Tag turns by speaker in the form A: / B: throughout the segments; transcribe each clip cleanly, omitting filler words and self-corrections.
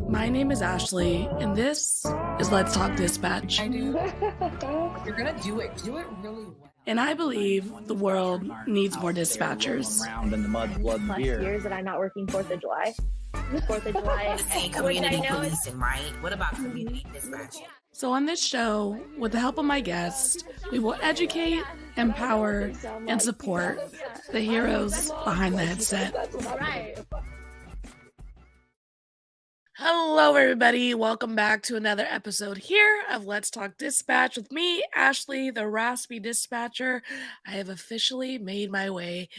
A: My name is Ashley, and this is Let's Talk Dispatch.
B: I do. You're gonna do it. Do it really well.
A: And I believe the world needs more dispatchers.
C: Around in the mud, blood, and
D: plus
C: beer.
D: years that I'm not working 4th of July. 4th of July.
E: Saying community policing, right? What about community dispatching?
A: So on this show, with the help of my guests, we will educate, empower, and support the heroes behind the headset.
D: Right.
A: Hello, everybody. Welcome back to another episode here of Let's Talk Dispatch with me, Ashley, the raspy dispatcher. I have officially made my way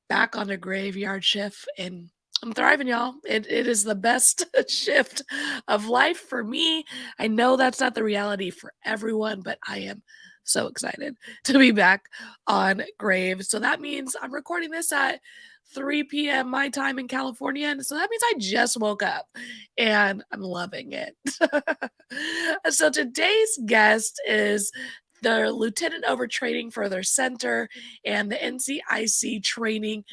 A: back on a graveyard shift, and I'm thriving, y'all. It is the best shift of life for me. I know that's not the reality for everyone, but I am so excited to be back on grave. So that means I'm recording this at 3 p.m. my time in California. And so that means I just woke up and I'm loving it. So today's guest is the Lieutenant Overtraining Further Center and the NCIC Training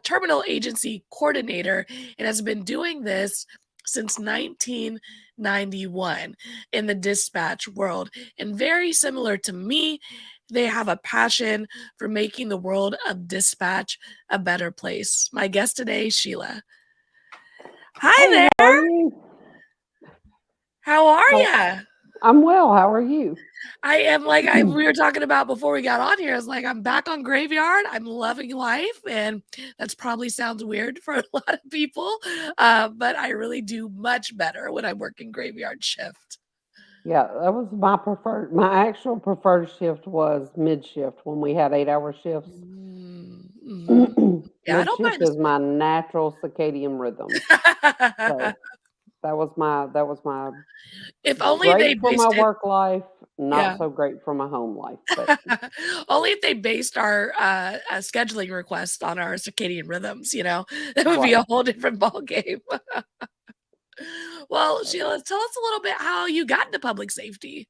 A: Terminal Agency Coordinator, and has been doing this since 1991 in the dispatch world. And very similar to me, they have a passion for making the world of dispatch a better place. My guest today, Sheila. Hi there. How are you?
F: I'm well. How are you?
A: I am like we were talking about before we got on here. It's like I'm back on graveyard. I'm loving life, and that's probably sounds weird for a lot of people, but I really do much better when I'm working graveyard shift.
F: Yeah, that was my preferred. My actual preferred shift was mid shift when we had 8-hour shifts.
A: Mm-hmm. Yeah, I
F: Mid
A: don't
F: shift
A: mind.
F: is my natural circadian rhythm. So that was my.
A: If only they
F: Great for
A: based
F: my
A: it,
F: work life, not
A: yeah.
F: so great for my home life. But
A: Only if they based our scheduling request on our circadian rhythms, that would be
F: right.
A: a whole different ballgame. Well, Sheila, tell us a little bit how you got into public safety.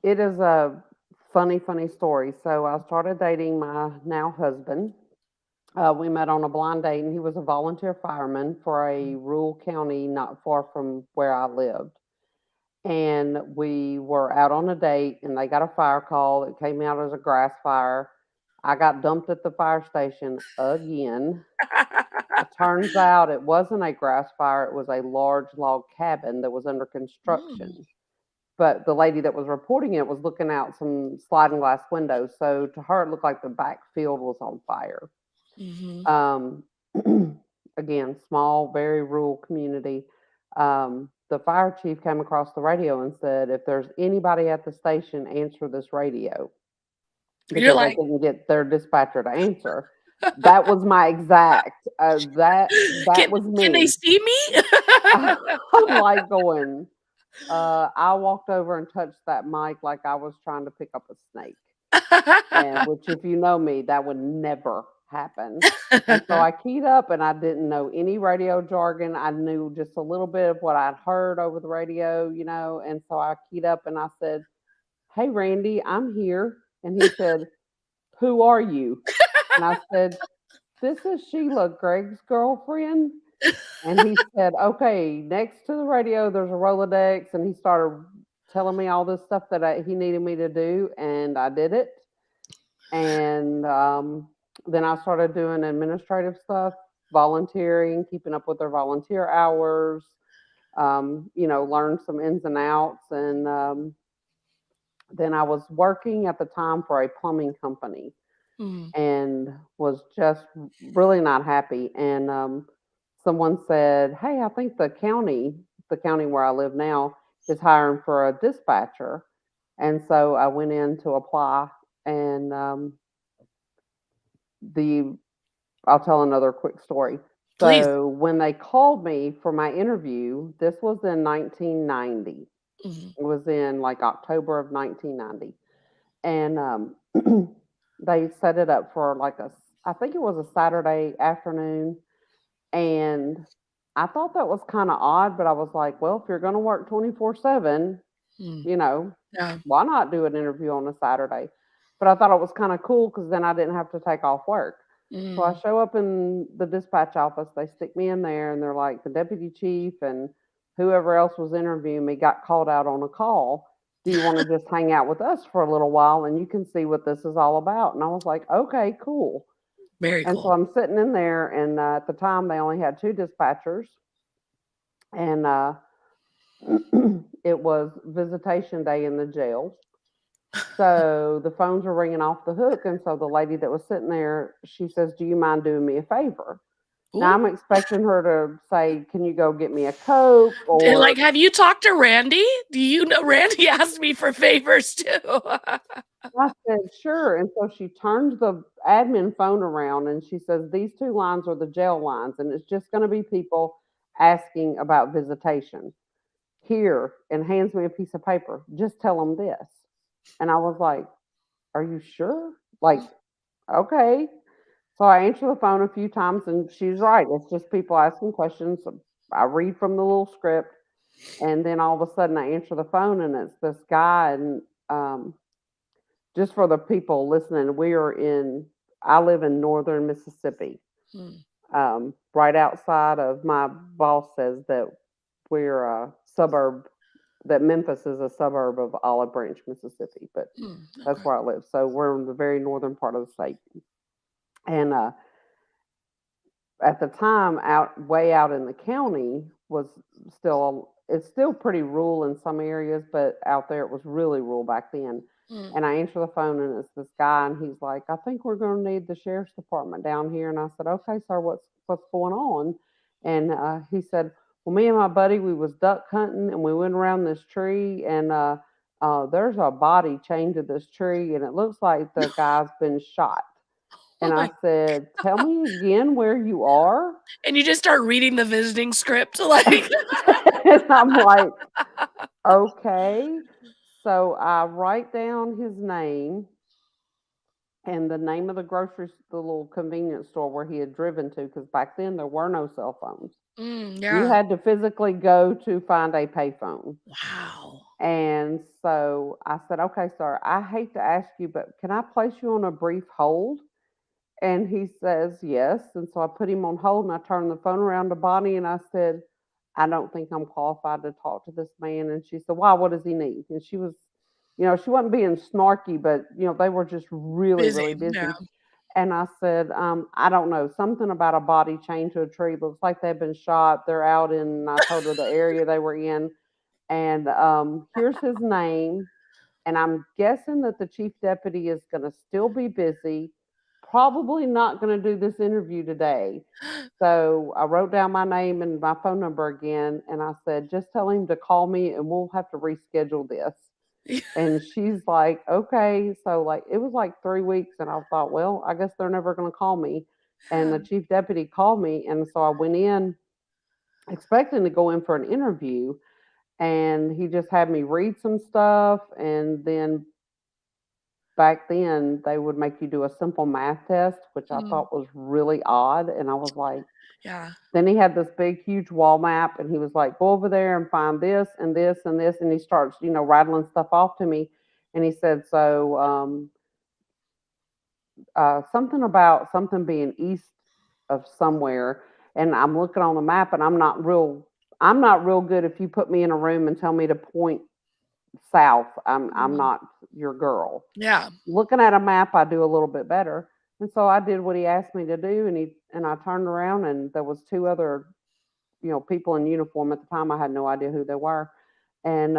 F: It is a funny story. So I started dating my now husband. We met on a blind date, and he was a volunteer fireman for a rural county not far from where I lived. And we were out on a date, and they got a fire call. It came out as a grass fire. I got dumped at the fire station again. It turns out it wasn't a grass fire, it was a large log cabin that was under construction. But the lady that was reporting it was looking out some sliding glass windows. So to her, it looked like the back field was on fire.
A: Mm-hmm.
F: Again, small, very rural community. The fire chief came across the radio and said, if there's anybody at the station, answer this radio. Because
A: You're like,
F: they couldn't get their dispatcher to answer. That was my exact. That was me.
A: Can they see me?
F: I'm like going. I walked over and touched that mic like I was trying to pick up a snake. And which, if you know me, that would never happen. And so I keyed up, and I didn't know any radio jargon. I knew just a little bit of what I'd heard over the radio, and so I keyed up and I said, "Hey, Randy, I'm here." And he said, "Who are you?" And I said, "This is Sheila, Greg's girlfriend." And he said, "Okay, next to the radio, there's a Rolodex." And he started telling me all this stuff that he needed me to do, and I did it. And then I started doing administrative stuff, volunteering, keeping up with their volunteer hours, learned some ins and outs. And then I was working at the time for a plumbing company and was just really not happy. And someone said, "Hey, I think the county where I live now is hiring for a dispatcher." And so I went in to apply, and I'll tell another quick story.
A: Please.
F: So when they called me for my interview, this was in 1990. It was in like October of 1990. And they set it up for I think it was a Saturday afternoon. And I thought that was kind of odd, but I was like, well, if you're going to work 24/7, why not do an interview on a Saturday? But I thought it was kind of cool because then I didn't have to take off work. So I
A: Mm.
F: show up in the dispatch office. They stick me in there, and they're like, the deputy chief and whoever else was interviewing me got called out on a call. Do you want to just hang out with us for a little while and you can see what this is all about? And I was like, okay, cool.
A: Very
F: And so
A: cool.
F: I'm sitting in there, and at the time they only had 2 dispatchers, and it was visitation day in the jail. So the phones were ringing off the hook, and so the lady that was sitting there, she says, "Do you mind doing me a favor?" Now I'm
A: Ooh.
F: expecting her to say, "Can you go get me a Coke?"
A: And, like,
F: Or
A: have you talked to Randy? Do you know Randy asked me for favors too.
F: I said, "Sure." And so she turns the admin phone around and she says, "These 2 lines are the jail lines, and it's just gonna be people asking about visitation. Here," and hands me a piece of paper. "Just tell them this." And I was like, "Are you sure?" Like, "Okay." So I answer the phone a few times, and she's right. It's just people asking questions. I read from the little script, and then all of a sudden I answer the phone, and it's this guy. And just for the people listening, I live in northern Mississippi,
A: Mm.
F: right outside of, my boss says that we're a suburb, that Memphis is a suburb of Olive Branch, Mississippi, but that's
A: Okay.
F: where I live. So we're in the very northern part of the state. And at the time, way out in the county was it's still pretty rural in some areas, but out there it was really rural back then.
A: Mm.
F: And I answer the phone, and it's this guy, and he's like, "I think we're going to need the sheriff's department down here." And I said, "Okay, sir, what's going on?" And he said, "Well, me and my buddy, we was duck hunting, and we went around this tree, and there's a body chained to this tree, and it looks like the guy's been shot."
A: Oh
F: And I
A: my
F: said, "Tell me again where you are."
A: and you just start reading the visiting script, like
F: And I'm like, "Okay." So I write down his name and the name of the little convenience store where he had driven to, because back then there were no cell phones. You
A: yeah.
F: had to physically go to find a payphone.
A: Wow.
F: And so I said, "Okay, sir, I hate to ask you, but can I place you on a brief hold?" And he says, "Yes." And so I put him on hold, and I turned the phone around to Bonnie, and I said, "I don't think I'm qualified to talk to this man." And she said, "Why? What does he need?" And she was, she wasn't being snarky, but, they were just really,
A: Busy,
F: really
A: yeah.
F: busy. And I said, "I don't know, something about a body chained to a tree. Looks like they've been shot. They're out in," I told her the area they were in. And here's his name. And I'm guessing that the chief deputy is going to still be busy, probably not going to do this interview today. So I wrote down my name and my phone number again, and I said, "Just tell him to call me, and we'll have to reschedule this." And she's like, "Okay." So, like, it was like 3 weeks, and I thought, well, I guess they're never going to call me. And the chief deputy called me, and so I went in expecting to go in for an interview, and he just had me read some stuff. And then back then they would make you do a simple math test, which I
A: Mm,
F: thought was really odd. And I was like,
A: yeah.
F: then he had this big, huge wall map, and he was like, "Go over there and find this and this and this." And he starts, rattling stuff off to me. And he said, "So, something about something being east of somewhere." And I'm looking on the map, and I'm not real good. If you put me in a room and tell me to point south, I'm
A: Mhm.
F: not your girl.
A: Yeah.
F: Looking at a map, I do a little bit better. And so I did what he asked me to do, and I turned around, and there was 2 other, people in uniform. At the time, I had no idea who they were. And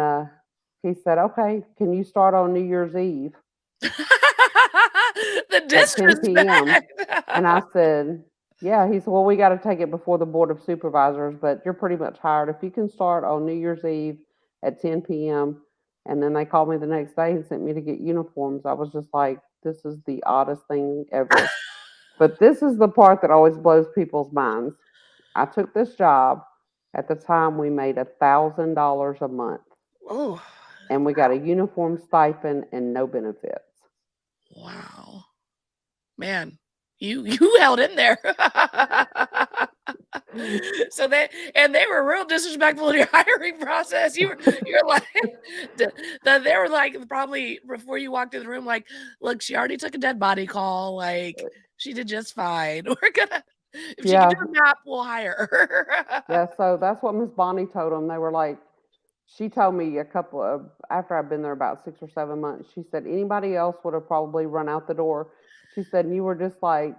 F: he said, "Okay, can you start on New Year's Eve
A: The
F: at 10 p.m.?"
A: disrespect.
F: And I said, "Yeah." He said, "Well, we got to take it before the board of supervisors, but you're pretty much hired. If you can start on New Year's Eve at 10 p.m." And then they called me the next day and sent me to get uniforms. I was just like, this is the oddest thing ever. But this is the part that always blows people's minds. I took this job. At the time, we made $1,000 a month,
A: Oh,
F: and we got a uniform stipend and no benefits.
A: wow. Man, you held in there. So they were real disrespectful in your hiring process. You're like they were like probably before you walked in the room, like, look, she already took a dead body call. Like She did just fine. We're gonna if she can
F: Yeah,
A: do a map, we'll hire her.
F: yeah. So that's what Miss Bonnie told them. They were like, she told me a couple of after I've been there about 6 or 7 months. She said anybody else would have probably run out the door. She said, and you were just like,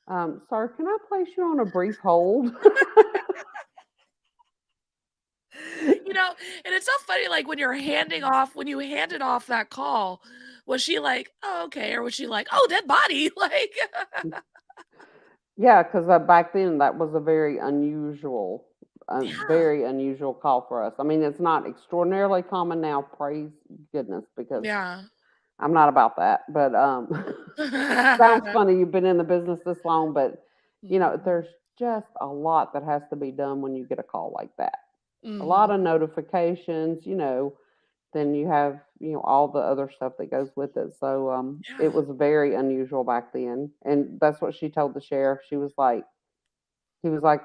F: "Sir, can I place you on a brief hold?"
A: You know, and it's so funny, like, when you handed off that call, was she like, "Oh, okay," or was she like, "Oh, dead body," like
F: Yeah, because back then that was a
A: Yeah,
F: very unusual call for us. I mean, it's not extraordinarily common now, praise goodness, because
A: yeah.
F: I'm not about that. But sounds funny. You've been in the business this long, but
A: Mhm,
F: there's just a lot that has to be done when you get a call like that. A lot
A: mhm.
F: of notifications, then you have, all the other stuff that goes with it. So it
A: Yeah.
F: was very unusual back then. And that's what she told the sheriff. He was like,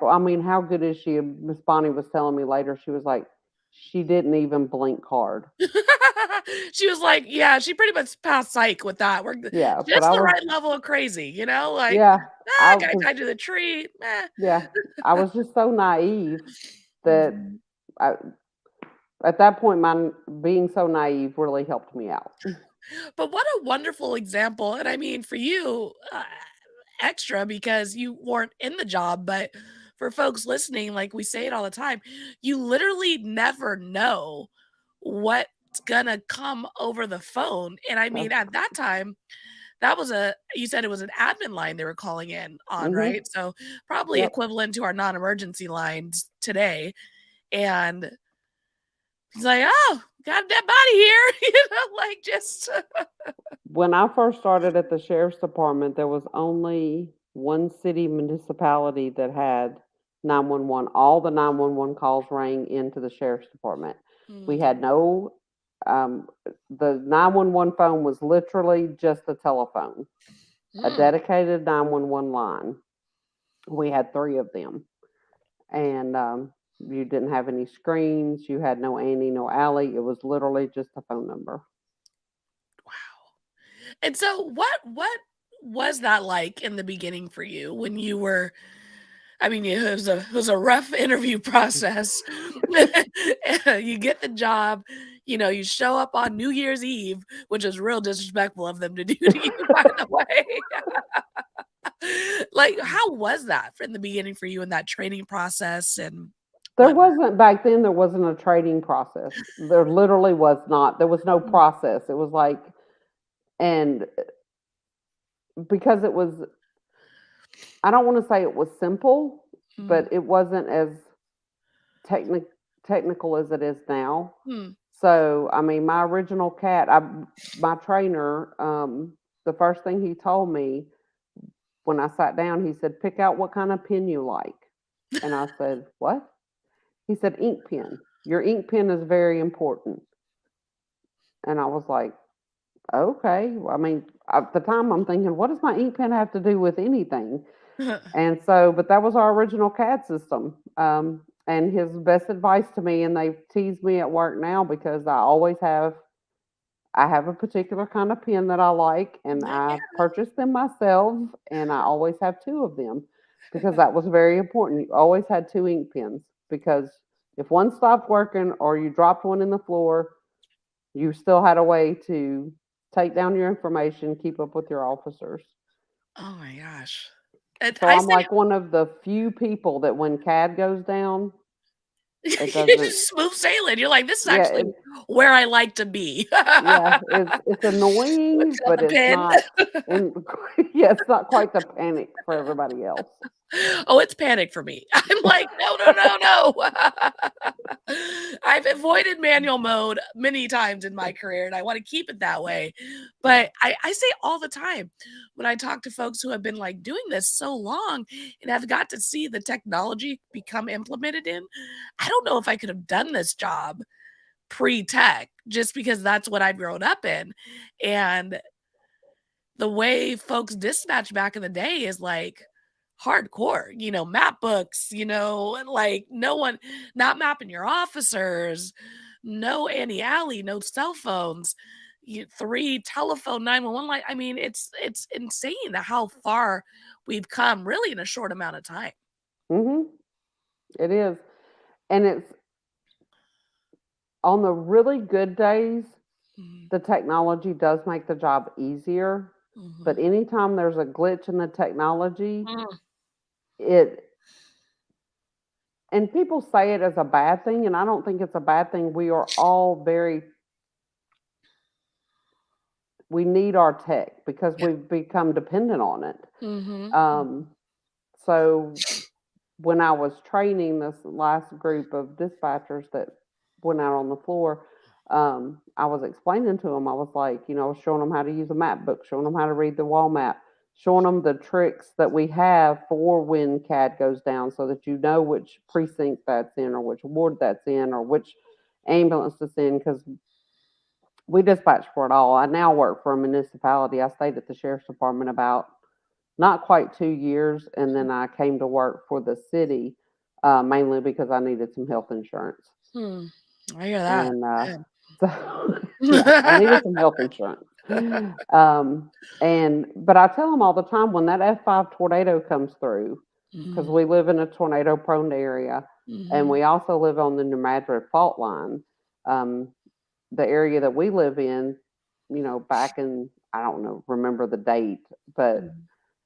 F: well, I mean, how good is she? And Miss Bonnie was telling me later, she was like, she didn't even blink hard.
A: She was like, yeah, she pretty much passed psych with that. We're
F: Yeah, but
A: just the right level of crazy, like,
F: yeah,
A: guy
F: because
A: tied to the tree, meh.
F: yeah, I was just so naive that
A: Mhm.
F: I, at that point, being so naive really helped me out.
A: But what a wonderful example, and I mean, for you, extra because you weren't in the job, but for folks listening, like we say it all the time, you literally never know what's gonna come over the phone, and I mean, at that time, that was you said it was an admin line they were calling in on,
F: Mm-hmm.
A: right? So, probably
F: Yep.
A: equivalent to our non-emergency lines today, and he's like, "Oh, got a dead body here," like, just
F: When I first started at the sheriff's department, there was only one city municipality that had 911. All the 911 calls rang into the sheriff's department. We
A: Mm,
F: had no, the 911 phone was literally just a telephone, a
A: mm.
F: dedicated 911 line. We had three of them. And you didn't have any screens, you had no Annie, no Allie. It was literally just a phone number.
A: Wow. And so what was that like in the beginning for you when you were I mean, it was a rough interview process. You get the job, you show up on New Year's Eve, which is real disrespectful of them to do to you, by the way. Like, how was that in the beginning for you in that training process and
F: There
A: whatnot?
F: wasn't back then, there wasn't a trading process. There literally was not. There was no
A: Mm,
F: process. It was like, and because it was, I don't want to say it was simple,
A: mm,
F: but it wasn't as technic technical as it is now.
A: mm.
F: So, I mean, my original cat, my trainer, the first thing he told me when I sat down, he said, pick out what kind of pen you like. And I said, what? He said, ink pen. Your ink pen is very important. And I was like, okay. Well, I mean, at the time, I'm thinking, what does my ink pen have to do with anything? And so, but that was our original CAD system. And his best advice to me, and they tease me at work now because I have a particular kind of pen that I like, and I purchased them myself, and I always have two of them because that was very important. You always had two ink pens because if one stopped working or you dropped one in the floor, you still had a way to take down your information, keep up with your officers.
A: Oh my gosh. And
F: So
A: I
F: I'm
A: say
F: like one of the few people that when CAD goes down, it
A: you
F: doesn't.
A: just smooth sailing. You're like, "This is
F: Yeah,
A: actually where I like to be."
F: yeah, it's annoying,
A: Looking at
F: but
A: the
F: it's
A: pen.
F: not. And yeah, it's not quite the panic for everybody else.
A: Oh, it's panic for me. I'm like, "No, no, no, no." I've avoided manual mode many times in my career, and I wanna keep it that way.
F: Yeah.
A: But I say all the time when I talk to folks who have been, like, doing this so long and have got to see the technology become implemented in, I don't know if I could have done this job pre-tech just because that's what I've grown up in. And the way folks dispatch back in the day is like hardcore, map books, and like no one not mapping your officers, no Annie Alley, no cell phones. 3 telephone 911 line. I mean, it's insane how far we've come really in a short amount of time.
F: Mhm. It is. And it's on the really good days,
A: Mhm.
F: the technology does make the job easier. But
A: Mhm.
F: anytime there's a glitch in the technology,
A: Mm.
F: it and people say it as a bad thing, and I don't think it's a bad thing. We are all we need our tech because
A: Yep.
F: we've become dependent on it.
A: Mhm.
F: Um, so when I was training this last group of dispatchers that went out on the floor, I was explaining to them, I was like, showing them how to use a map book, showing them how to read the wall map, showing them the tricks that we have for when CAD goes down so that you know which precinct that's in or which ward that's in or which ambulance it's in because we dispatch for it all. I now work for a municipality. I stayed at the sheriff's department about not quite 2 years, and then I came to work for the city mainly because I needed some health insurance.
A: Hmm. I hear that.
F: And
A: Good.
F: so, yeah, I needed some health insurance. But I tell them all the time when that F5 tornado comes through, because
A: Mhm.
F: we live in a tornado prone area, and
A: Mhm.
F: we also live on the New Madrid fault line. Um, the area that we live in, back in, I don't know, remember the date, but
A: Mhm.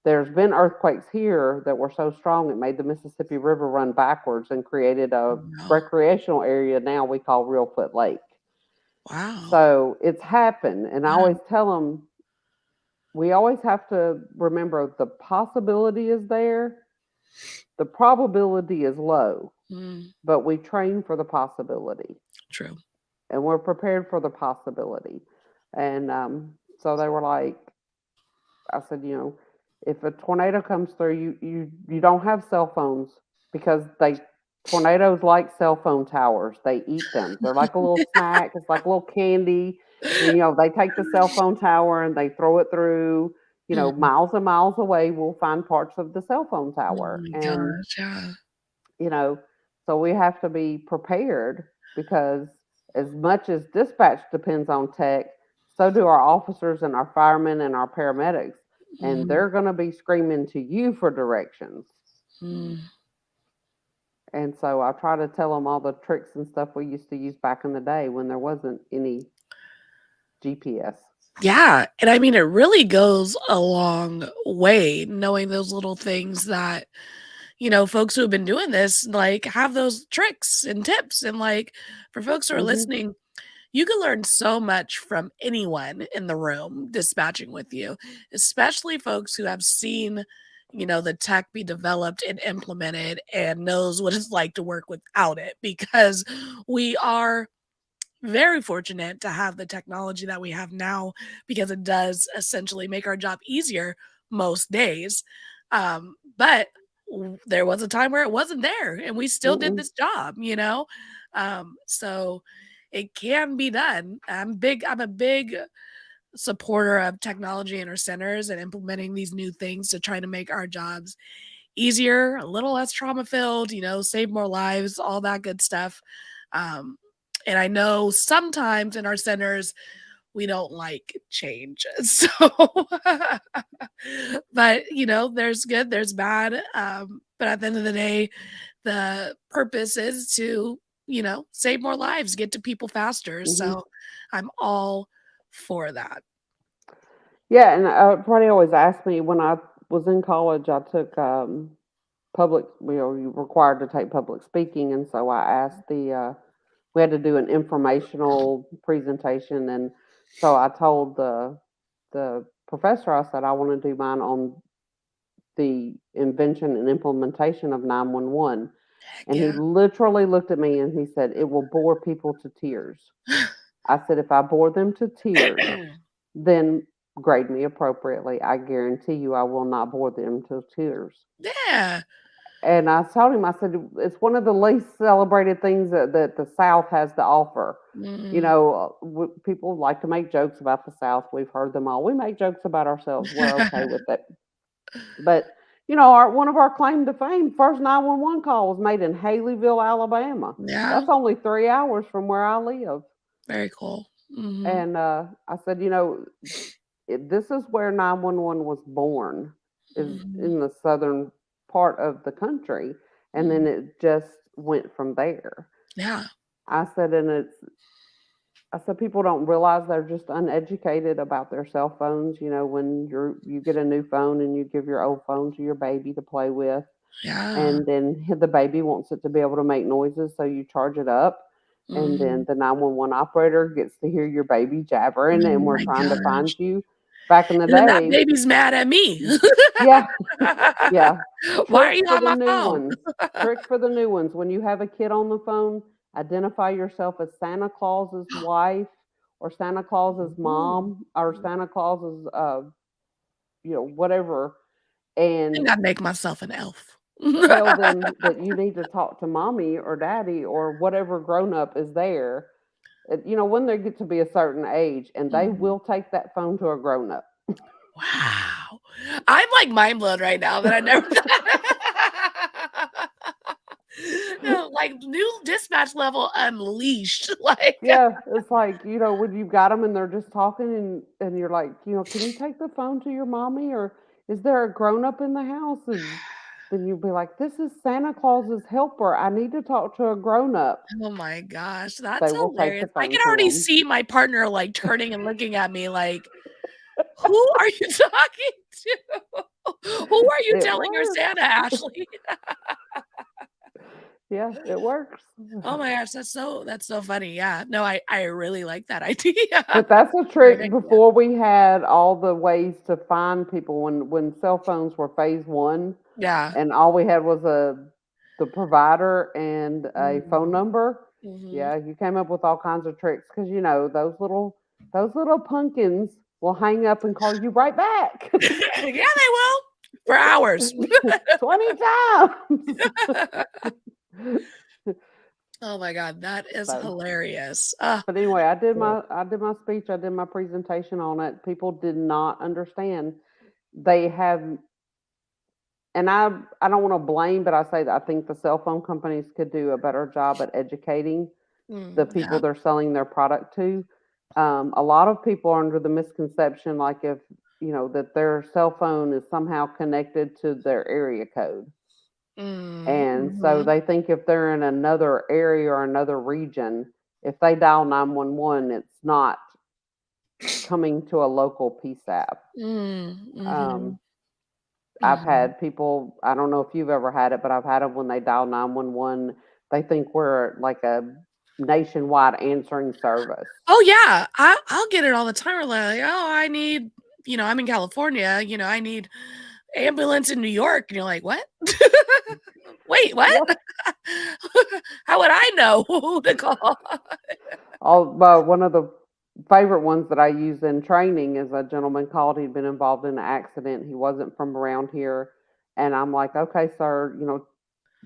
F: there's been earthquakes here that were so strong it made the Mississippi River run backwards and created a
A: Wow.
F: recreational area now we call Reelfoot Lake.
A: Wow.
F: So it's happened. And I
A: Yeah.
F: always tell them, we always have to remember the possibility is there, the probability is low,
A: Mm.
F: but we train for the possibility
A: True.
F: and we're prepared for the possibility. And so they were like, I said, if a tornado comes through, you don't have cell phones because tornadoes like cell phone towers. They eat them. They're like a little snack. It's like a little candy. And, they take the cell phone tower and they throw it through,
A: Mm.
F: miles and miles away. We'll find parts of the cell phone
A: Oh
F: tower.
A: my
F: And,
A: gosh. Yeah.
F: you know, so we have to be prepared because as much as dispatch depends on tech, so do our officers and our firemen and our paramedics. And
A: Mhm.
F: they're going to be screaming to you for directions.
A: Mm.
F: And so I try to tell them all the tricks and stuff we used to use back in the day when there wasn't any GPS.
A: Yeah, and I mean, it really goes a long way knowing those little things that, folks who have been doing this, like, have those tricks and tips, and, like, for folks who are
F: Hmm.
A: listening, you can learn so much from anyone in the room dispatching with you, especially folks who have seen, the tech be developed and implemented and knows what it's like to work without it, because we are very fortunate to have the technology that we have now because it does essentially make our job easier most days. But there was a time where it wasn't there and we still did
F: Mm-mm.
A: this job. So it can be done. I'm a big supporter of technology in our centers and implementing these new things to try to make our jobs easier, a little less trauma filled, save more lives, all that good stuff. Um, and I know sometimes in our centers we don't like change. So, but there's good, there's bad. But at the end of the day, the purpose is to, save more lives, get to people faster.
F: Hmm.
A: So I'm all for that.
F: Yeah. And everybody always asked me when I was in college, I took public, you're required to take public speaking. And so I asked we had to do an informational presentation. And so I told the professor, I said, I want to do mine on the invention and implementation of 911.
A: Heck
F: And he
A: yeah.
F: literally looked at me and he said, it will bore people to tears. I said, if I bore them to tears, then grade me appropriately. I guarantee you I will not bore them to tears.
A: Yeah.
F: And I told him, I said, it's one of the least celebrated things that the South has to offer.
A: Mm,
F: People like to make jokes about the South. We've heard them all. We make jokes about ourselves. We're okay with it. But, one of our claim to fame, first 911 call was made in Haleyville, Alabama.
A: yeah.
F: That's only 3 hours from where I live.
A: Very cool. Mhm.
F: And I said, this is where 911 was born, is
A: Mhm.
F: in the southern part of the country, and then
A: Mhm.
F: it just went from there.
A: Yeah.
F: I said, I said people don't realize they're just uneducated about their cell phones. When you get a new phone and you give your old phone to your baby to play with,
A: Yeah.
F: and then the baby wants it to be able to make noises, so you charge it up, and then
A: Mhm.
F: the 911 operator gets to hear your baby jabbering,
A: Oh
F: and we're
A: my
F: trying to find
A: gosh.
F: you. Back in the
A: And then that
F: day,
A: baby's mad at me.
F: yeah, yeah.
A: Why
F: Trick
A: are you
F: for
A: on
F: the
A: my
F: new
A: phone?
F: ones. Trick for the new ones. When you have a kid on the phone, identify yourself as Santa Claus's wife or Santa Claus's
A: Ooh.
F: mom or Santa Claus's whatever,
A: I
F: and
A: think I'd make myself an elf.
F: tell them that you need to talk to mommy or daddy or whatever grown up is there. When they get to be a certain age, and they
A: Mhm.
F: will take that phone to a grown up.
A: Wow. I'm, like, mind blown right now that I never No, like, new dispatch level unleashed, like
F: Yeah, it's like, when you've got them and they're just talking, and you're like, "Can you take the phone to your mommy, or is there a grown up in the house?" And then you'll be like, "This is Santa Claus's helper. I need to talk to a grown up."
A: Oh my gosh,
F: They
A: that's
F: will take the
A: hilarious. I
F: phone
A: can
F: to
A: already
F: them.
A: see my partner, like, turning and looking at me like, "Who are you talking to? Who are you
F: It
A: telling you're
F: works.
A: Santa, Ashley?"
F: Yeah, it works.
A: Oh my gosh, that's so funny, yeah. No, I really like that idea.
F: But that's a
A: Great
F: trick
A: idea.
F: before we had all the ways to find people when cell phones were phase 1,
A: Yeah.
F: and all we had was the provider and a phone
A: Mhm.
F: number.
A: Mhm.
F: Yeah, you came up with all kinds of tricks because those little pumpkins will hang up and call you right back
A: Yeah, they will, for hours.
F: 20 times.
A: Oh my god, that is
F: So,
A: hilarious.
F: but anyway, I did
A: Cool.
F: my speech, I did my presentation on it. People did not understand. They have, and I don't want to blame, but I say that I think the cell phone companies could do a better job at educating the people
A: Yeah.
F: they're selling their product to. A lot of people are under the misconception, like, if that their cell phone is somehow connected to their area code, and so
A: Mhm.
F: they think if they're in another area or another region, if they dial 911, it's not coming to a local PSAP. Um,
A: Mhm.
F: I've
A: Mhm.
F: had people, I don't know if you've ever had it, but I've had them when they dial 911, they think we're like a nationwide answering service.
A: Oh, yeah, I'll get it all the time. We're like, "Oh, I need" I'm in California, "I need ambulance in New York," and you're like, "What?" "Wait, what?"
F: What?
A: How would I know who to call?
F: One of the favorite ones that I use in training is a gentleman called. He'd been involved in an accident. He wasn't from around here. And I'm like, "Okay, sir,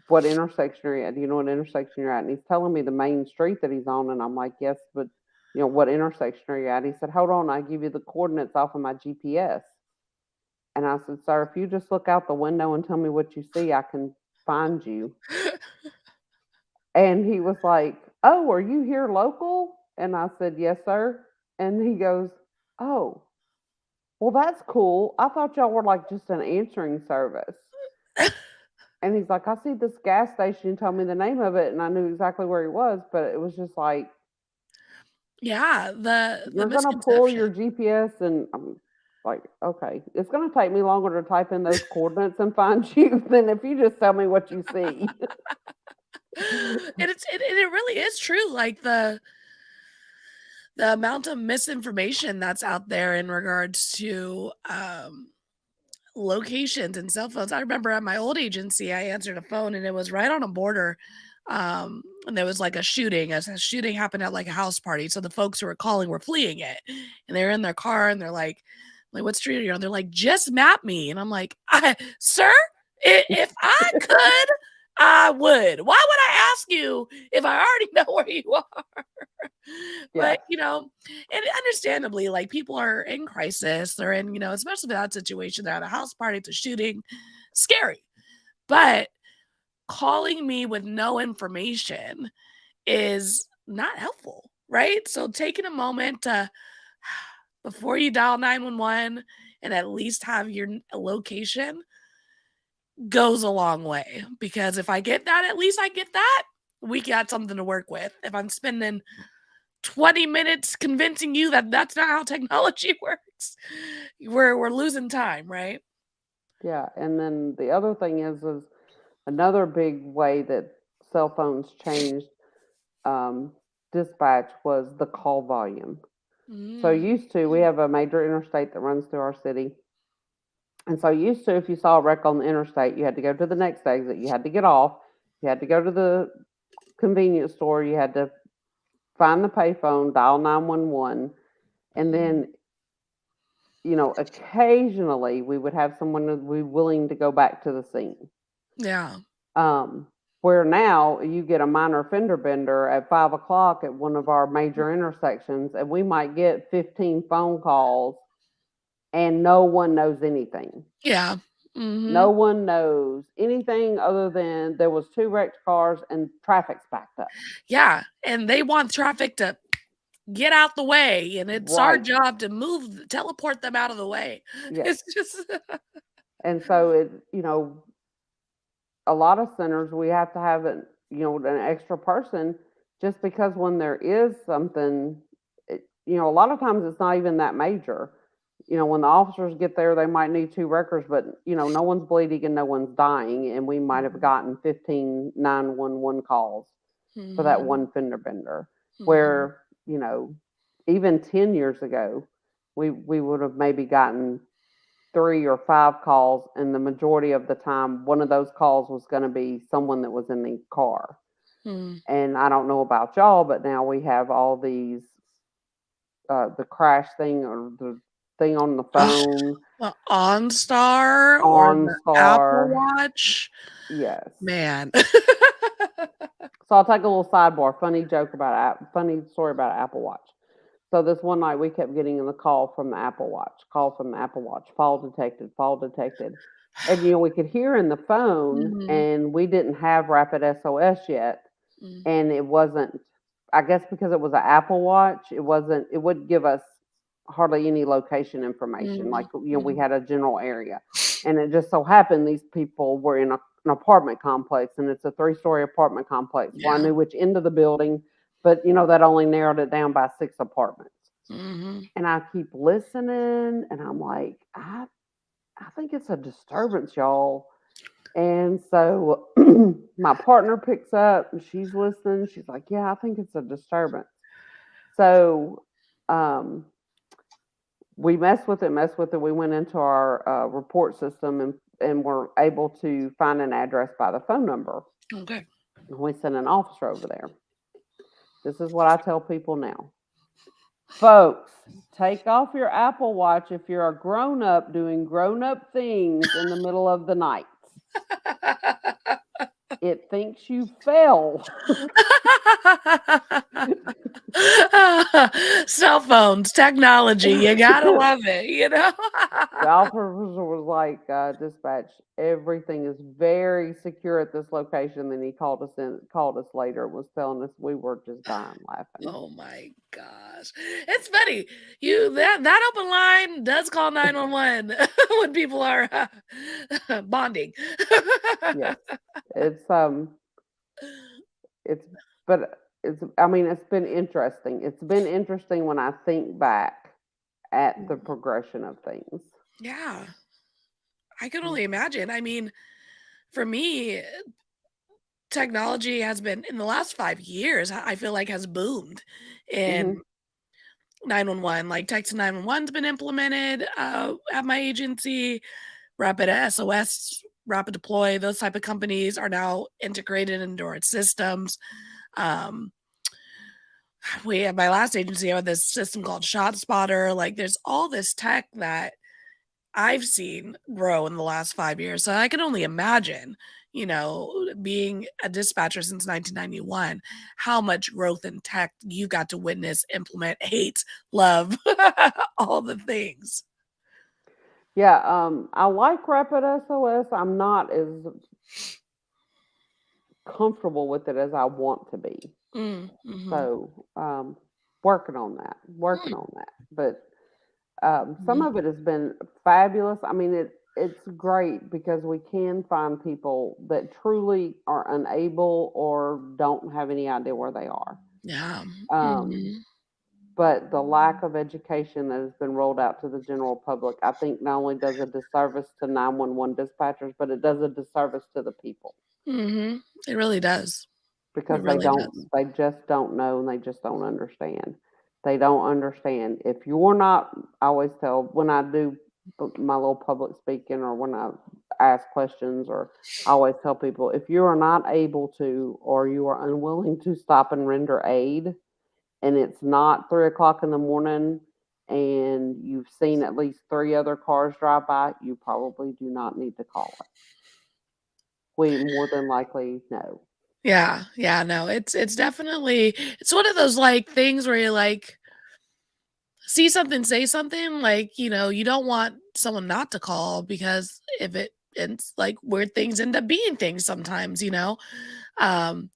F: what intersection are you at? Do you know what intersection you're at?" And he's telling me the main street that he's on. And I'm like, "Yes, but what intersection are you at?" He said, "Hold on, I give you the coordinates off of my GPS." And I said, "Sir, if you just look out the window and tell me what you see, I can find you." And he was like, "Oh, are you here local?" And I said, "Yes, sir." And he goes, "Oh, well, that's cool. I thought y'all were like just an answering service." And he's like, "I see this gas station." He told me the name of it, and I knew exactly where he was, but it was just like,
A: Yeah, the
F: you're gonna pull
A: misconception.
F: your GPS, and I'm like, "Okay, it's gonna take me longer to type in those coordinates and find you than if you just tell me what you see."
A: And it really is true, like, the amount of misinformation that's out there in regards to, locations and cell phones. I remember at my old agency, I answered a phone and it was right on a border. And there was like a shooting. A shooting happened at like a house party. So the folks who were calling were fleeing it. And they're in their car and they're like, what street are you on? They're like, just map me. And I'm like, sir, if I could, I would. Why would I ask you if I already know where you are?
F: Yes.
A: But, and understandably, like people are in crisis. They're in, especially that situation. They're at a house party, it's a shooting, scary. But calling me with no information is not helpful, right? So taking a moment to before you dial 911 and at least have your location goes a long way, because if I get that, at least I get that. We got something to work with. If I'm spending 20 minutes convincing you that that's not how technology works, we're losing time, right?
F: Yeah, and then the other thing is another big way that cell phones changed um, dispatch was the call volume. So used to, we have a major interstate that runs through our city. And so used to, if you saw a wreck on the interstate, you had to go to the next exit, you had to get off, you had to go to the convenience store, you had to find the payphone, dial 911, and then, occasionally we would have someone that would be willing to go back to the scene.
A: Yeah.
F: Where now you get a minor fender bender at 5 o'clock at one of our major intersections, and we might get 15 phone calls and no one knows anything.
A: Yeah.
F: No one knows anything other than there was 2 wrecked cars and traffic's backed up.
A: Yeah. And they want traffic to get out the way, and it's our
F: Right.
A: job to teleport them out of the way.
F: Yes.
A: It's just
F: And so a lot of centers, we have to have an extra person, just because when there is something, a lot of times it's not even that major. When the officers get there, they might need 2 wreckers, but no one's bleeding and no one's dying, and we might have gotten 15 911 calls for that one fender bender. Where even 10 years ago, we would have maybe gotten 3 or 5 calls, and the majority of the time, one of those calls was going to be someone that was in the car. And I don't know about y'all, but now we have all these, the crash thing or the thing on the phone.
A: The OnStar or the Apple Watch.
F: Yes.
A: Man.
F: So I'll take a little sidebar, funny story about Apple Watch. So this one night we kept getting a call from the Apple Watch, fall detected. And, we could hear in the phone, and we didn't have rapid SOS yet. And it wasn't, I guess because it was an Apple Watch, it wouldn't give us hardly any location information. Like, we had a general area. And it just so happened these people were in an apartment complex, and it's a 3-story apartment complex. Well, I knew which end of the building, but that only narrowed it down by 6 apartments. And I keep listening, and I'm like, I think it's a disturbance, y'all. And so my partner picks up, and she's listening. She's like, yeah, I think it's a disturbance. So we messed with it. We went into our report system and were able to find an address by the phone number.
A: Okay.
F: And we sent an officer over there. This is what I tell people now. Folks, take off your Apple Watch if you're a grown-up doing grown-up things in the middle of the night. It thinks you fell.
A: Cell phones, technology, you gotta love it,
F: The officer was like, dispatch, everything is very secure at this location. Then he called us later, was telling us, we were just dying laughing.
A: Oh my gosh. It's funny. That open line does call 911 when people are bonding.
F: Yes. It's been interesting. It's been interesting when I think back at the progression of things.
A: Yeah. I can only imagine. I mean, for me, technology has been, in the last 5 years, I feel like has boomed in 911. Like text 911's been implemented at my agency. Rapid SOS, Rapid Deploy, those type of companies are now integrated into our systems. We at my last agency had this system called ShotSpotter. Like, there's all this tech that I've seen grow in the last 5 years. So I can only imagine, being a dispatcher since 1991, how much growth in tech you got to witness, implement, hate, love, all the things.
F: Yeah, I like Rapid SOS. I'm not as comfortable with it as I want to be. So working on that. But some of it has been fabulous. I mean, it's great because we can find people that truly are unable or don't have any idea where they are.
A: Yeah.
F: Um, But the lack of education that has been rolled out to the general public, I think not only does a disservice to 911 dispatchers, but it does a disservice to the people
A: It really does.
F: because
A: It really does.
F: they just don't know and they just don't understand. They don't understand. If you're not, I always tell when I do my little public speaking or when I ask questions, or I always tell people if you are not able to or you are unwilling to stop and render aid, and it's not 3 o'clock in the morning and you've seen at least 3 other cars drive by, you probably do not need to call it. We more than likely know.
A: Yeah. Yeah. No, it's definitely, it's one of those like things where you're like, see something, say something. Like, you don't want someone not to call because if it's like weird things end up being things sometimes, Um,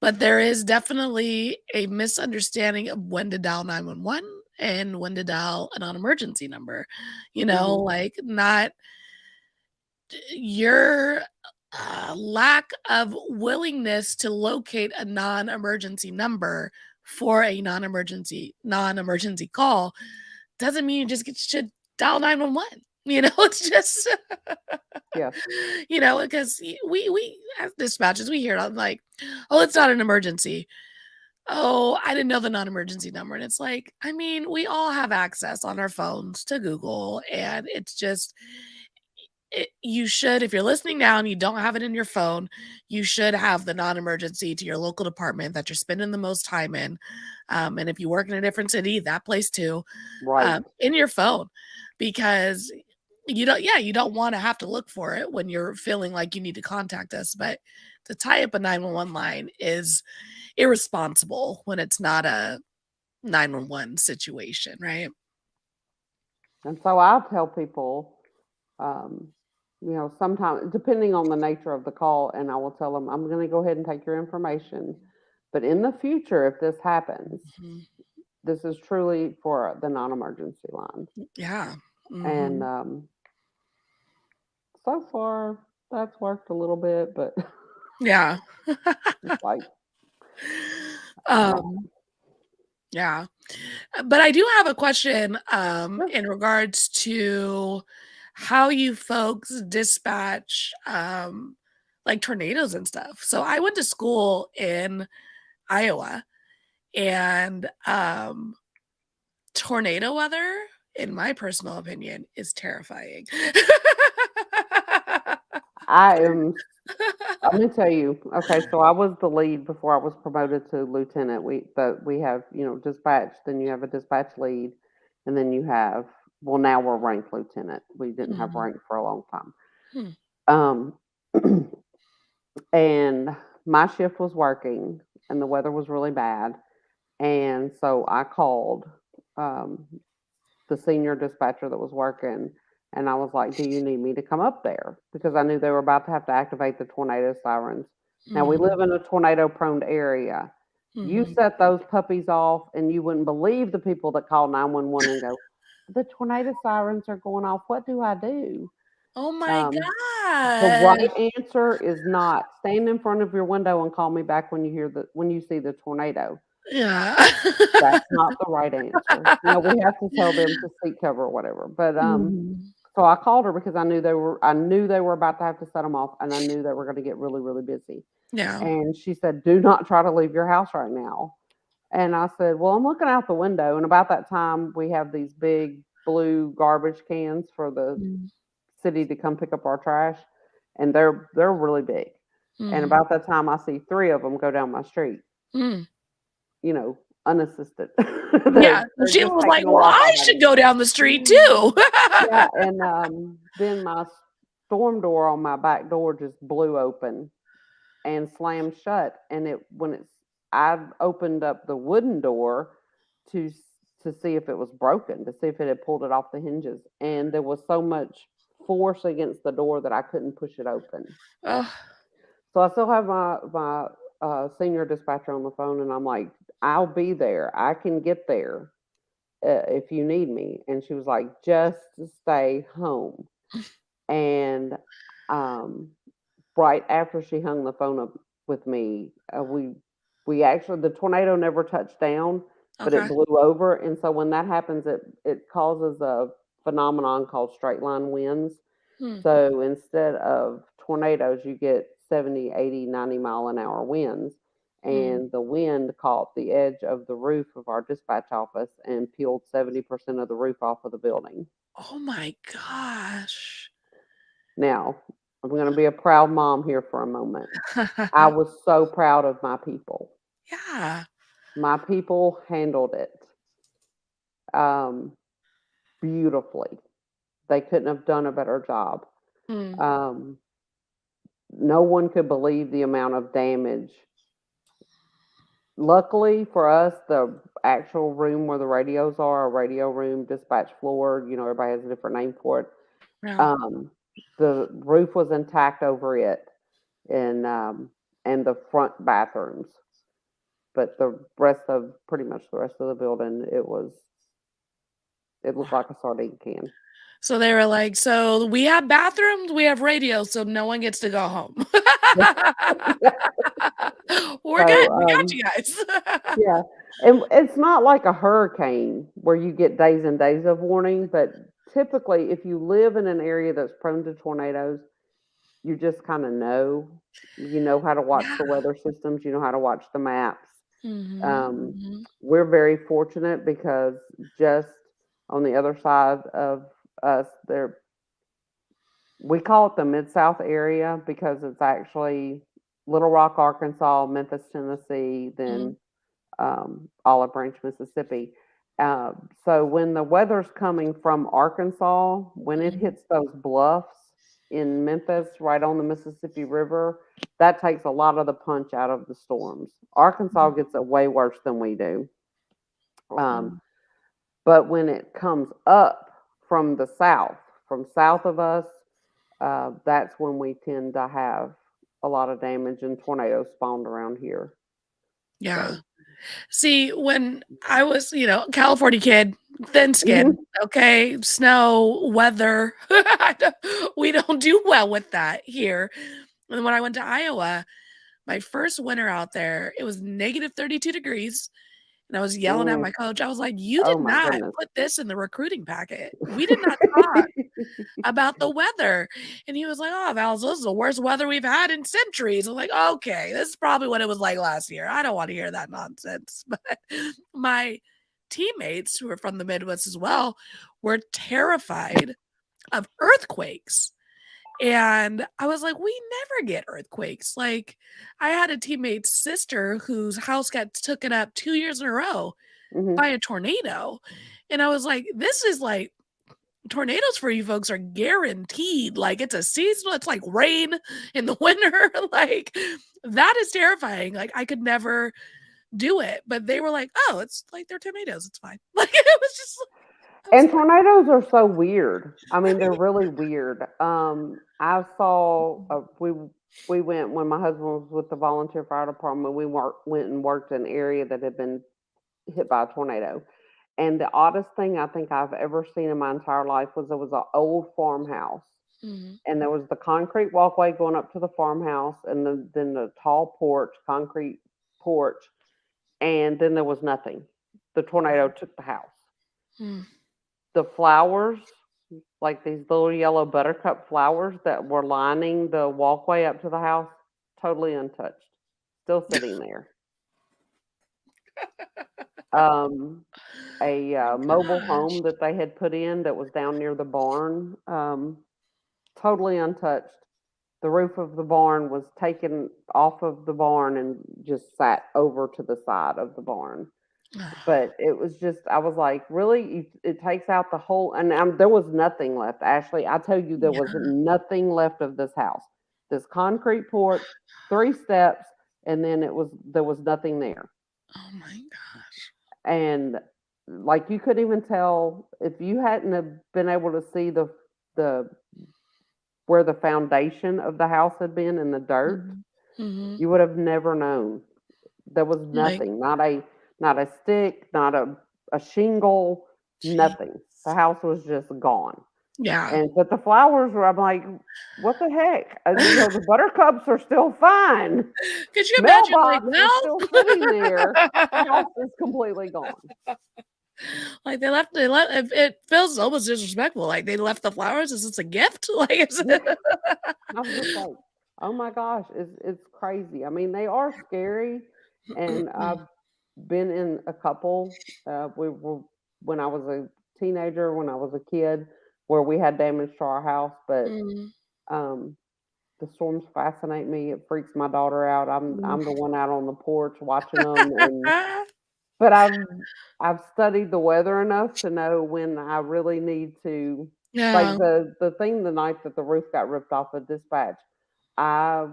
A: but there is definitely a misunderstanding of when to dial 911 and when to dial a non-emergency number. Like not your lack of willingness to locate a non-emergency number for a non-emergency call doesn't mean you just should dial 911. It's just
F: Yeah.
A: because we as dispatches we hear it I'm like, oh, it's not an emergency. Oh, I didn't know the non-emergency number. And it's like, I mean, we all have access on our phones to Google, and it's just you should, if you're listening now and you don't have it in your phone, you should have the non-emergency to your local department that you're spending the most time in. And if you work in a different city, that place too,
F: Right.
A: in your phone, because you don't want to have to look for it when you're feeling like you need to contact us. But to tie up a 911 line is irresponsible when it's not a 911 situation, right?
F: And so I'll tell people, sometimes depending on the nature of the call, and I will tell them, I'm going to go ahead and take your information. But in the future, if this happens, this is truly for the non-emergency line.
A: Yeah.
F: And so far, that's worked a little bit, but
A: Yeah.
F: it's like,
A: Yeah. But I do have a question
F: Sure.
A: in regards to how you folks dispatch like tornadoes and stuff. So I went to school in Iowa, and tornado weather, in my personal opinion, is terrifying.
F: I'm going to tell you. Okay, so I was the lead before I was promoted to lieutenant. We have dispatch. Then you have a dispatch lead, and then you have now we're ranked lieutenant. We didn't have rank for a long time. And my shift was working, and the weather was really bad, and so I called the senior dispatcher that was working. And I was like, do you need me to come up there? Because I knew they were about to have to activate the tornado sirens. Now, we live in a tornado-prone area. You set those puppies off, and you wouldn't believe the people that call 911 and go, the tornado sirens are going off. What do I do?
A: Oh my
F: The
A: God.
F: right answer is not stand in front of your window and call me back when you see the tornado.
A: Yeah.
F: That's not the right answer. We have to tell them to seek cover or whatever. But so I called her because I knew they were about to have to set them off, and I knew they were going to get really, really busy.
A: Yeah.
F: And she said, do not try to leave your house right now. And I said, well, I'm looking out the window. And about that time, we have these big blue garbage cans for the city to come pick up our trash. And they're really big. And about that time, I see 3 of them go down my street, unassisted.
A: Yeah. Sheila was like, well, I should go down the street too.
F: Yeah. And then my storm door on my back door just blew open and slammed shut. And I opened up the wooden door to see if it was broken, to see if it had pulled it off the hinges. And there was so much force against the door that I couldn't push it open.
A: Oh.
F: So I still have my senior dispatcher on the phone, and I'm like, I'll be there. I can get there if you need me. And she was like, just stay home. And um, right after she hung the phone up with me, we actually, the tornado never touched down, but it
A: Okay.
F: blew over. And so when that happens, it causes a phenomenon called straight line winds.
A: Hmm.
F: So instead of tornadoes, you get 70, 80, 90-mile-an-hour winds.
A: Hmm.
F: And the wind caught the edge of the roof of our dispatch office and peeled 70% of the roof off of the building.
A: Oh my gosh.
F: Now, I'm going to be a proud mom here for a moment. I was so proud of my people.
A: Yeah.
F: My people handled it um, beautifully. They couldn't have done a better job.
A: Hmm.
F: No one could believe the amount of damage. Luckily for us, the actual room where the radios are, a radio room, dispatch floor, everybody has a different name for it.
A: Yeah.
F: The roof was intact over it, and the front bathrooms. But pretty much the rest of the building, it looked like a sardine can.
A: So they were like, so we have bathrooms, we have radios, so no one gets to go home. We're good. We got you guys.
F: Yeah, and it's not like a hurricane where you get days and days of warning, but typically, if you live in an area that's prone to tornadoes, you just kind of know. You know how to watch the
A: Yeah.
F: weather systems. You know how to watch the maps.
A: Mhm.
F: We're very fortunate because just on the other side of us, we call it the Mid-South area because it's actually Little Rock, Arkansas, Memphis, Tennessee, then Olive Branch, Mississippi. So when the weather's coming from Arkansas, when it hits those bluffs in Memphis, right on the Mississippi River, that takes a lot of the punch out of the storms. Arkansas gets it way worse than we do. But when it comes up from the south, from south of us, that's when we tend to have a lot of damage and tornadoes spawned around here.
A: Yeah.
F: So,
A: See, when I was, California kid, thin skin, okay, snow, weather, we don't do well with that here. And when I went to Iowa, my first winter out there, it was negative 32 degrees. And I was yelling at
F: mm,
A: my coach. I was like, you
F: oh
A: did
F: my
A: not
F: goodness.
A: put this in the recruiting packet. We did not talk about the weather. And he was like, oh, Val, this is the worst weather we've had in centuries. I'm like, okay, this is probably what it was like last year. I don't want to hear that nonsense. But my teammates who are from the Midwest as well were terrified of earthquakes. And I was like, we never get earthquakes. Like, I had a teammate's sister whose house got taken up 2 years in a row by a tornado. And I was like, this is like, tornadoes for you folks are guaranteed. Like, it's a seasonal, it's like rain in the winter. Like, that is terrifying. Like, I could never do it. But they were like, oh, it's like they're tornadoes. It's fine. Like, it was just,
F: And tornadoes are so weird. I mean, they're really weird. I saw we went when my husband was with the volunteer fire department. We went and worked in an area that had been hit by a tornado. And the oddest thing I think I've ever seen in my entire life was there was an old farmhouse, and there was the concrete walkway going up to the farmhouse, and then the tall porch, concrete porch, and then there was nothing. The tornado took the house. The flowers, like these little yellow buttercup flowers that were lining the walkway up to the house, totally untouched, still sitting there. A mobile home that they had put in that was down near the barn, totally untouched. The roof of the barn was taken off of the barn and just sat over to the side of the barn. But it was just, I was like, really? It takes out the whole, and there was nothing left. Ashley, I tell you, there was nothing left of this house. This concrete porch, 3 steps, and then there was nothing there.
A: Oh my gosh.
F: And like you couldn't even tell if you hadn't have been able to see the where the foundation of the house had been in the dirt.
A: Mhm.
F: You would have never known. There was
A: Like,
F: nothing, not a stick, not a shingle,
A: jeez.
F: nothing. The house was just gone.
A: Yeah.
F: And but the flowers were, I'm like, what the heck? The buttercups are still fine.
A: Could you imagine, like,
F: Mailbox is
A: well,
F: still sitting there. House is completely gone.
A: like they left it feels almost disrespectful, like they left the flowers as it's a gift? Like, it's
F: Yeah. I was just like, oh my gosh, it's crazy. I mean, they are scary, and I've been in a couple. We were when I was a teenager, when I was a kid, where we had damage to our house, but
A: Mm.
F: um, the storms fascinate me. It freaks my daughter out.
A: Mm.
F: I'm the one out on the porch watching them, and but I've studied the weather enough to know when I really need to. Like
A: Yeah.
F: the thing the night that the roof got ripped off of dispatch, I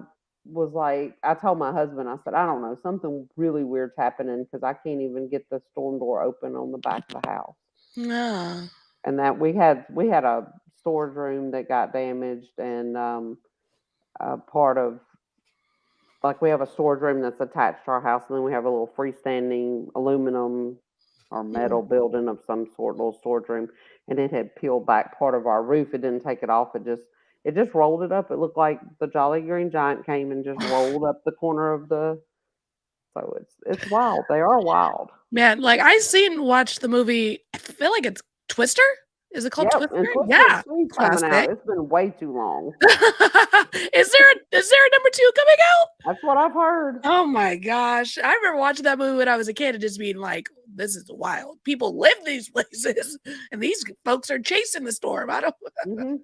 F: was like, I told my husband, I said, I don't know, something really weird's happening because I can't even get the storm door open on the back of the house.
A: Yeah.
F: And that we had a storage room that got damaged, and part of like we have a storage room that's attached to our house, and then we have a little freestanding aluminum or metal
A: Mm.
F: building of some sort, little storage room, and it had peeled back part of our roof. It didn't take it off. It just rolled it up. It looked like the Jolly Green Giant came and just rolled up the corner of the. So it's wild. They are wild.
A: Man, like, I seen watched the movie, I feel like it's Twister? Is it called
F: Yep,
A: Twister?
F: and Twister
A: Yeah,
F: 2's coming out.
A: classic.
F: It's been way too long.
A: Is there a number 2 coming out?
F: That's what I've heard.
A: Oh my gosh. I remember watching that movie when I was a kid and just being like, "This is wild. People live these places, and these folks are chasing the storm." I don't
F: Hmm.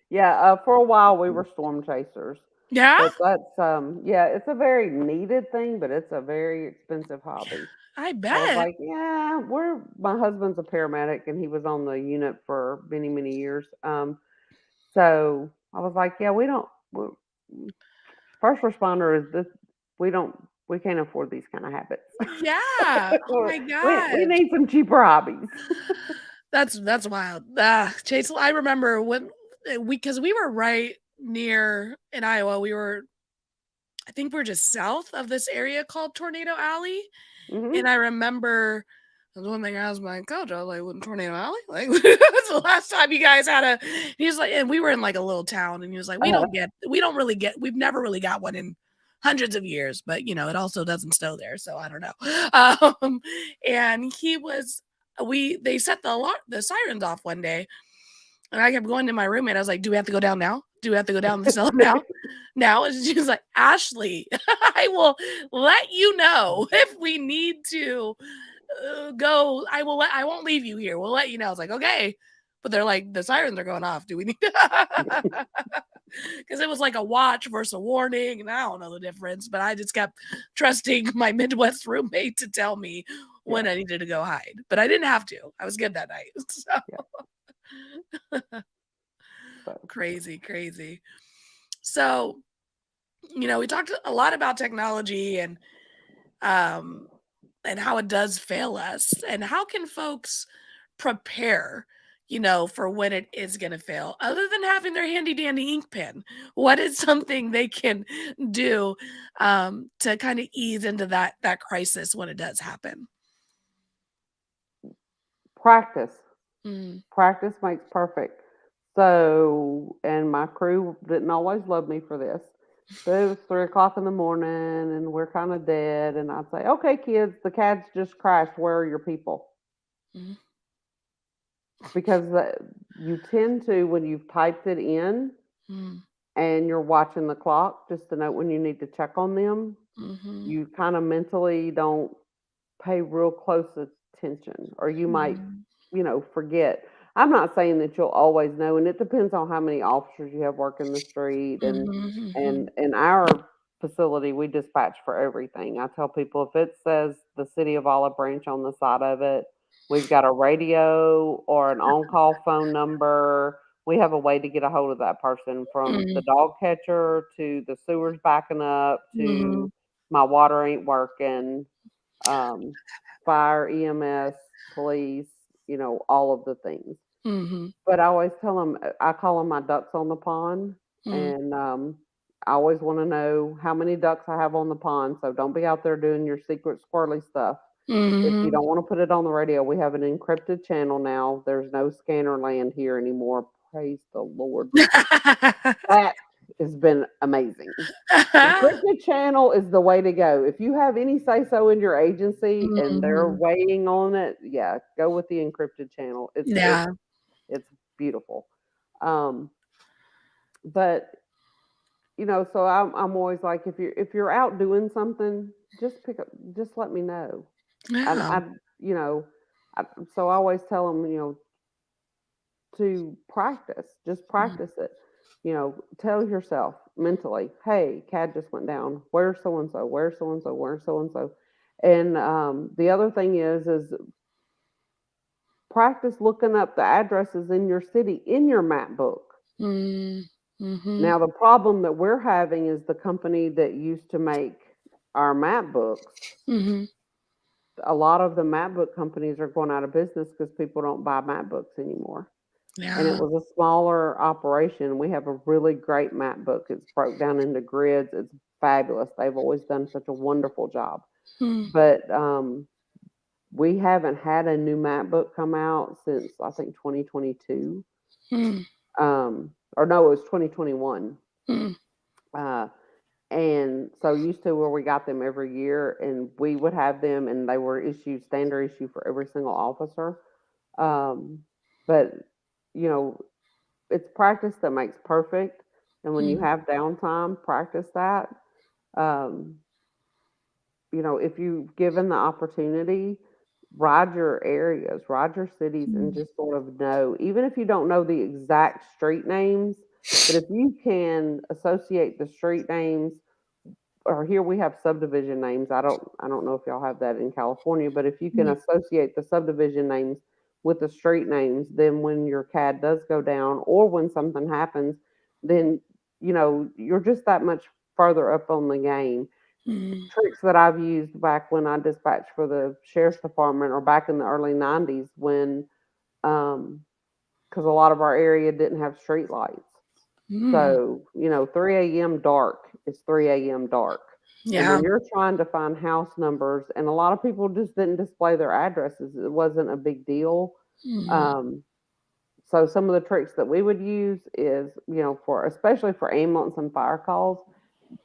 F: Yeah, for a while we were storm chasers.
A: Yeah?
F: But that's yeah, it's a very needed thing, but it's a very expensive hobby.
A: I
F: I was
A: bet.
F: like, yeah, my husband's a paramedic and he was on the unit for many, many years. So I was like, yeah, first responder is this, we don't, we can't afford these kind of habits.
A: Yeah. Oh my
F: We
A: gosh.
F: need some cheaper hobbies.
A: That's wild. Chase, I remember when because we were right near in Iowa. I think we're just south of this area called Tornado Alley.
F: Hmm.
A: And I remember that's one thing I asked my coach. I was like, "Wouldn't Tornado Alley? Like, when's the last time you guys had a?" He was like, and we were in like a little town, and he was like, we don't really get, we've never really got one in hundreds of years, but it also doesn't snow there, so I don't know." And they set the sirens off one day, and I kept going to my roommate. I was like, "Do we have to go down now? Do we have to go down the cellar now?" Now, and she was like, "Ashley, I will let you know if we need to go. I won't leave you here. We'll let you know." I was like, "Okay," but they're like, "The sirens are going off. Do we need?" Because it was like a watch versus a warning, and I don't know the difference. But I just kept trusting my Midwest roommate to tell me when
F: Yeah,
A: I needed to go hide. But I didn't have to. I was good that night.
F: yeah.
A: So
F: So
A: crazy, crazy. So we talked a lot about technology um and how it does fail us, and how can folks prepare for when it is going to fail, other than having their handy dandy ink pen. What is something they can do to kind of ease into that crisis when it does happen?
F: practice.
A: Mm.
F: Practice makes perfect. So, and my crew didn't always love me for this, but it was 3 o'clock in the morning and we're kind of dead. And I'd say, okay, kids, the cats just crashed. Where are your people?
A: Mm.
F: Because you tend to, when you've typed it in
A: Mm.
F: and you're watching the clock just to note when you need to check on them,
A: Mhm.
F: you kind of mentally don't pay real close attention, or you might,
A: Mm.
F: forget. I'm not saying that you'll always know, and it depends on how many officers you have working the street. And
A: Mhm.
F: and
A: Mhm.
F: in our facility, we dispatch for everything. I tell people if it says the city of Olive Branch on the side of it, we've got a radio or an on-call phone number. We have a way to get a hold of that person, from the
A: Mm.
F: dog catcher to the sewers backing up
A: Mhm.
F: to my water ain't working, um, fire, EMS, police, all of the things.
A: Mhm.
F: But I always tell them, I call them my ducks on the pond,
A: Mm.
F: and I always want to know how many ducks I have on the pond. So don't be out there doing your secret squirrely stuff. If you
A: Mhm.
F: don't want to put it on the radio, we have an encrypted channel now. There's no scanner land here anymore. Praise the Lord, because that has been amazing. Encrypted channel is the way to go. If you have any say so in your agency and they're
A: Mhm.
F: weighing on it, yeah, go with the encrypted channel.
A: Yeah.
F: It's beautiful. Um, but so I'm always like, if you're out doing something, just let me know. And
A: Yeah.
F: you know, so I always tell them, to practice, just
A: Mhm.
F: practice it. Tell yourself mentally, hey, CAD just went down. Where's so and so? Where's so and so? Where's so and so? And the other thing is practice looking up the addresses in your city in your map book.
A: Mm. Mhm.
F: Now, the problem that we're having is the company that used to make our map books.
A: Mhm.
F: A lot of the map book companies are going out of business because people don't buy map books anymore. And it
A: Yeah.
F: was a smaller operation. We have a really great map book. It's broke down into grids. It's fabulous. They've always done such a wonderful job.
A: Mm.
F: But we haven't had a new map book come out since I think 2022.
A: Mm.
F: Or no, it was 2021.
A: Mm.
F: Uh, and so used to where we got them every year, and we would have them, and they were issued standard issue for every single officer. But you know, it's practice that makes perfect. And when you
A: Mm.
F: have downtime, practice that. Um, if you've given the opportunity, ride your areas, ride your cities, and
A: Mm.
F: just sort of know, even if you don't know the exact street names, but if you can associate the street names, or here we have subdivision names. I don't know if y'all have that in California, but if you can
A: Mm.
F: associate the subdivision names with the street names, then when your CAD does go down or when something happens, then you're just that much further up on the game.
A: Mm.
F: Tricks that I've used back when I dispatched for the sheriff's department or back in the early 90s when because a lot of our area didn't have street lights.
A: Mm.
F: So, 3 a.m. dark is 3 a.m. dark. And
A: Yeah.
F: when you're trying to find house numbers, and a lot of people just didn't display their addresses, it wasn't a big deal.
A: Mm.
F: Um, so some of the tricks that we would use is, for especially for ambulance and fire calls,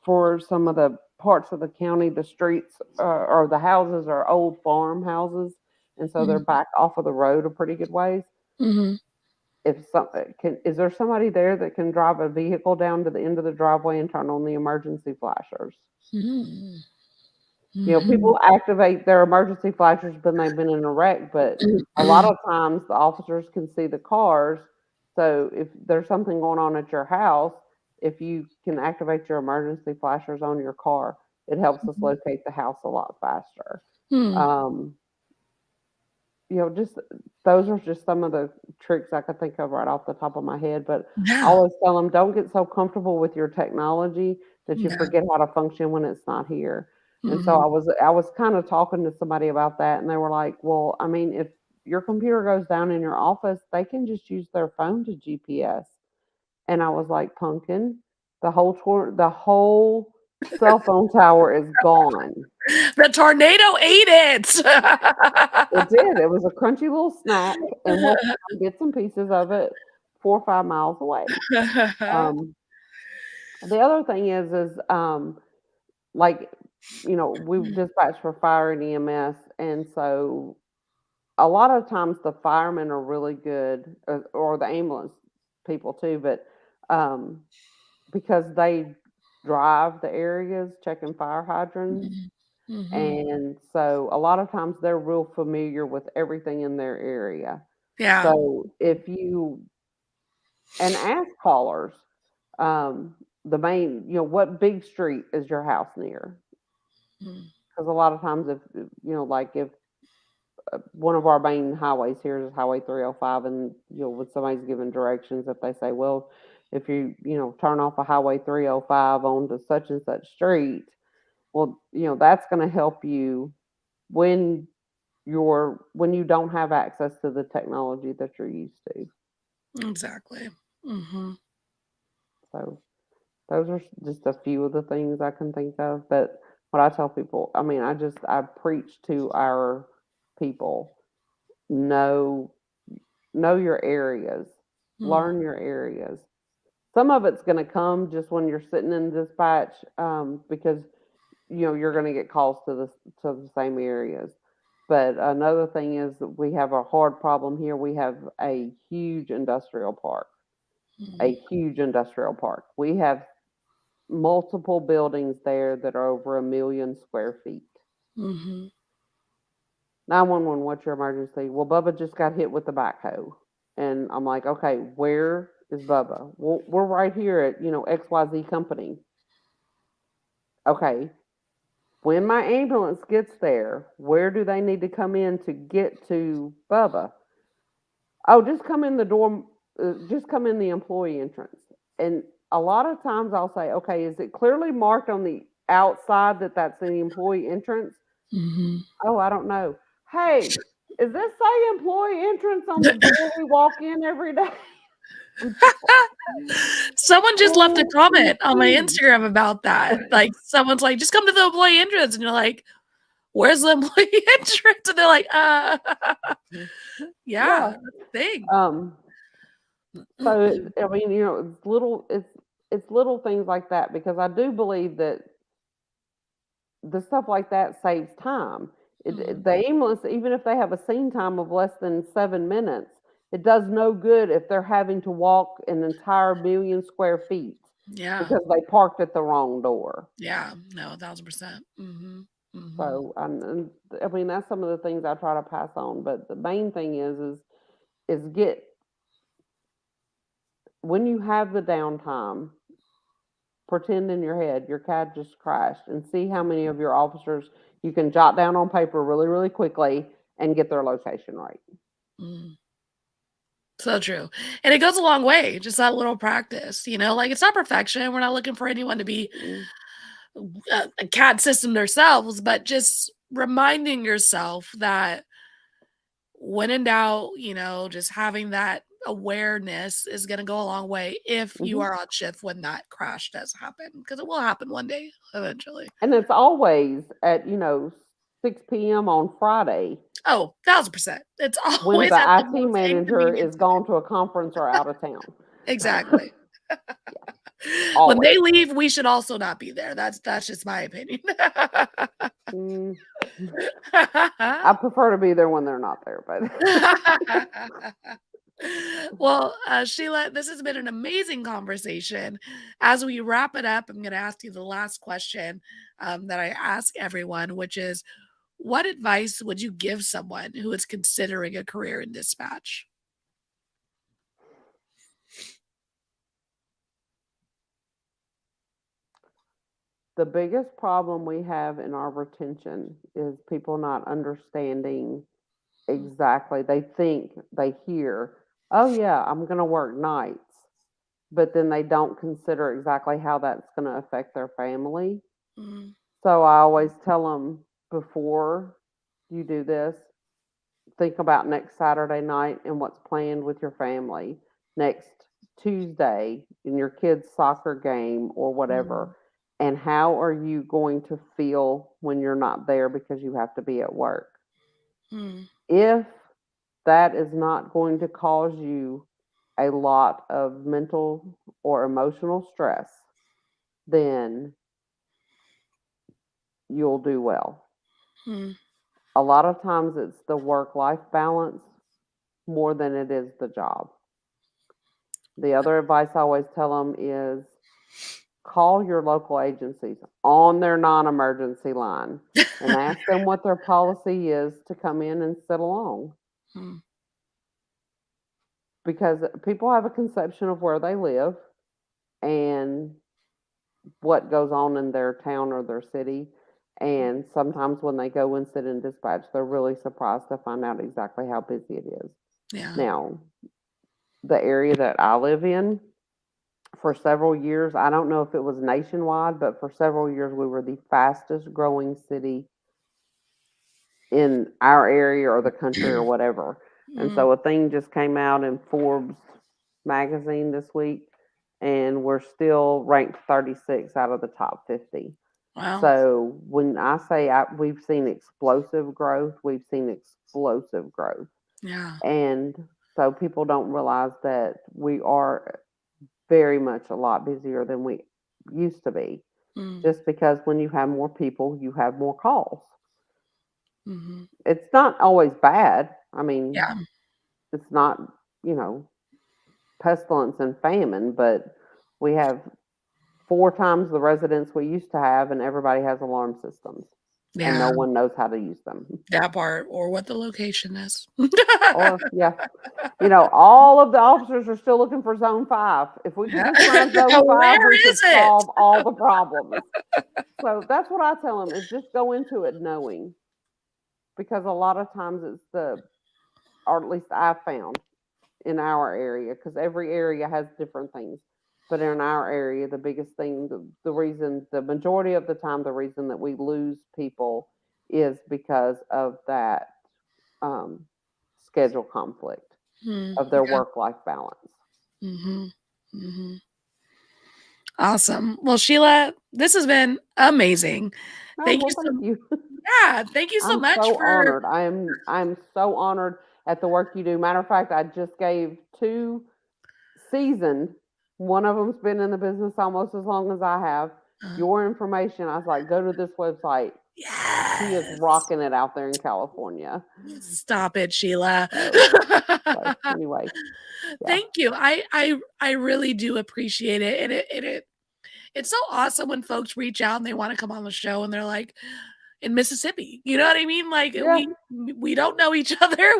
F: for some of the parts of the county, the streets or the houses are old farmhouses, and so they're
A: Mm.
F: back off of the road a pretty good ways.
A: Mhm.
F: If some is there somebody there that can drive a vehicle down to the end of the driveway and turn on the emergency flashers?
A: Mm. Mhm.
F: People activate their emergency flashers when they've been in a wreck, but a lot of times the officers can see the cars. So if there's something going on at your house, if you can activate your emergency flashers on your car, it helps us locate the house a lot faster.
A: Mm.
F: Um, just those are just some of the tricks I could think of right off the top of my head. But I
A: Yeah.
F: always tell them, don't get so comfortable with your technology that you
A: Yeah.
F: forget how to function when it's not here. And so
A: Mhm.
F: I was kind of talking to somebody about that, and they were like, "Well, I mean, if your computer goes down in your office, they can just use their phone to GPS." And I was like, "Pumpkin, the whole cell phone tower is gone."
A: The tornado ate it.
F: It did. It was a crunchy little snack, and we'll find bits and pieces of it 4 or 5 miles away. Um, the other thing is, like, we've dispatched for fire and EMS, and so a lot of times the firemen are really good, or the ambulance people too, but um, because they drive the areas checking fire hydrants.
A: Mhm. Mhm.
F: And so a lot of times they're real familiar with everything in their area.
A: Yeah.
F: So if you and ask callers, the main, what big street is your house near?
A: Mm.
F: Because a lot of times, like if one of our main highways here is Highway 305, and when somebody's giving directions, if they say, well, if you turn off a Highway 305 onto such and such street, well, that's going to help you when when you don't have access to the technology that you're used to.
A: Exactly. Mhm.
F: So those are just a few of the things I can think of. But what I tell people, I mean, I preach to our people, know your areas, learn your areas. Some of it's going to come just when you're sitting in dispatch, because you're going to get calls to the same areas. But another thing is that we have a hard problem here. We have a huge industrial park. A huge industrial park. We have multiple buildings there that are over 1 million square feet. 911, what's your emergency? Well, Bubba just got hit with the backhoe. And I'm like, okay, where is Bubba? Well, we're right here at, XYZ company. Okay. When my ambulance gets there, where do they need to come in to get to Bubba? Oh, just come in the door, just come in the employee entrance. And a lot of times I'll say, okay, is it clearly marked on the outside that that's the employee entrance? Oh, I don't know. Hey, is this say employee entrance on the door we walk in every day?
A: Someone just left a comment on my Instagram about that. Like, someone's like, just come to the employee entrance. And you're like, where's the employee entrance? And they're like, yeah, that's the thing.
F: So I mean, it's little things like that, because I do believe that the stuff like that saves time. The ambulance, even if they have a scene time of less than 7 minutes, it does no good if they're having to walk an entire 1 million square feet.
A: Yeah.
F: Because they parked at the wrong door.
A: Yeah. No, 1,000%.
F: So, I mean, that's some of the things I try to pass on. But the main thing is get, when you have the downtime, pretend in your head your cat just crashed, and see how many of your officers you can jot down on paper really, really quickly and get their location right.
A: So true. And it goes a long way, just that little practice, like, it's not perfection. We're not looking for anyone to be a CAD system themselves, but just reminding yourself that when in doubt, just having that awareness is going to go a long way if you are on shift when that crash does happen, because it will happen one day eventually.
F: And it's always at 6 p.m. on Friday.
A: Oh, 1,000%. It's
F: when
A: always
F: the
A: at the
F: IT
A: most
F: manager
A: inconvenient
F: is gone to a conference or out of town.
A: Exactly. When
F: Always.
A: they leave, we should also not be there. That's just my opinion.
F: I prefer to be there when they're not there, but
A: Well, Sheila, this has been an amazing conversation. As we wrap it up, I'm going to ask you the last question that I ask everyone, which is, what advice would you give someone who is considering a career in dispatch?
F: the biggest problem we have in our retention is people not understanding exactly. They think, they hear, oh yeah, I'm going to work nights, but then they don't consider exactly how that's going to affect their family. So I always tell them, before you do this, think about next Saturday night and what's planned with your family, next Tuesday in your kids' soccer game or whatever. And how are you going to feel when you're not there because you have to be at work? If that is not going to cause you a lot of mental or emotional stress, then you'll do well. A lot of times it's the work-life balance more than it is the job. The other advice I always tell them is, call your local agencies on their non-emergency line and ask them what their policy is to come in and sit along. Because people have a conception of where they live and what goes on in their town or their city. And sometimes when they go and sit in dispatch, they're really surprised to find out exactly how busy it is.
A: Yeah.
F: Now, the area that I live in, for several years, I don't know if it was nationwide, but for several years, we were the fastest growing city in our area or the country or whatever. And so a thing just came out in Forbes magazine this week, and we're still ranked 36 out of the top 50.
A: Wow.
F: So when I say we've seen explosive growth, we've seen explosive growth.
A: Yeah.
F: And so people don't realize that we are very much a lot busier than we used to be. Just because when you have more people, you have more calls.
A: Mm-hmm.
F: It's not always bad. I mean,
A: Yeah.
F: it's not, pestilence and famine, but we have 4 times the residents we used to have, and everybody has alarm systems. And no one knows how to use them.
A: That part, or what the location is.
F: Or, yeah. All of the officers are still looking for Zone 5. If we could just find Zone 5,
A: Where
F: we could
A: is it?
F: solve all the problems. So that's what I tell them, is just go into it knowing. Because a lot of times it's or at least I've found in our area, because every area has different things. But in our area, the biggest thing, the majority of the time, the reason that we lose people is because of that schedule conflict of their work-life balance.
A: Mm-hmm. Mm-hmm. Awesome. Well, Sheila, this has been amazing. Thank you
F: Thank you.
A: Yeah, thank you so
F: I'm
A: much
F: so
A: for
F: honored. I'm so honored at the work you do. Matter of fact, I just gave 2 seasoned. One of them's been in the business almost as long as I have. Your information, I was like, go to this website.
A: Yes.
F: He is rocking it out there in California.
A: Stop it, Sheila.
F: So anyway,
A: Thank you. I really do appreciate it. And it's so awesome when folks reach out and they want to come on the show and they're like, in Mississippi, you know what I mean? Like we don't know each other.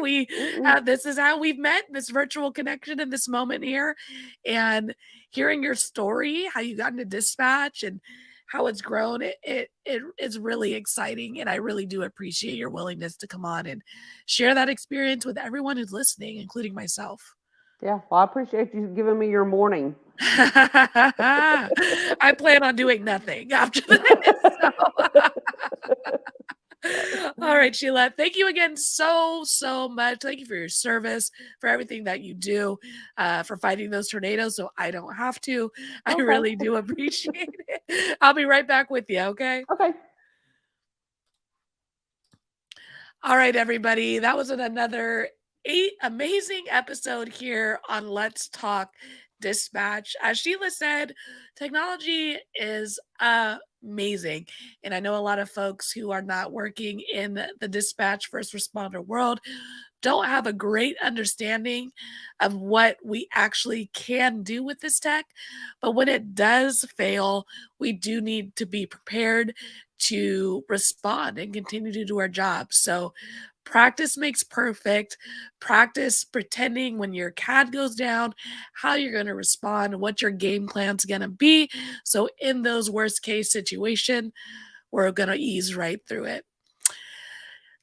A: This is how we've met, this virtual connection in this moment here, and hearing your story, how you got into dispatch and how it's grown, it is really exciting, and I really do appreciate your willingness to come on and share that experience with everyone who's listening, including myself.
F: Yeah, well, I appreciate you giving me your morning.
A: I plan on doing nothing after this. All right, Sheila, thank you again so much. Thank you for your service, for everything that you do, for fighting those tornadoes so I don't have to. I really do appreciate it. I'll be right back with you, okay?
F: Okay.
A: All right, everybody. That was another amazing episode here on Let's Talk Dispatch. As Sheila said, technology is amazing. And I know a lot of folks who are not working in the dispatch first responder world don't have a great understanding of what we actually can do with this tech. But when it does fail, we do need to be prepared to respond and continue to do our job. So practice makes perfect. Practice pretending when your CAD goes down, how you're going to respond, what your game plan's going to be. So in those worst case situation, we're going to ease right through it.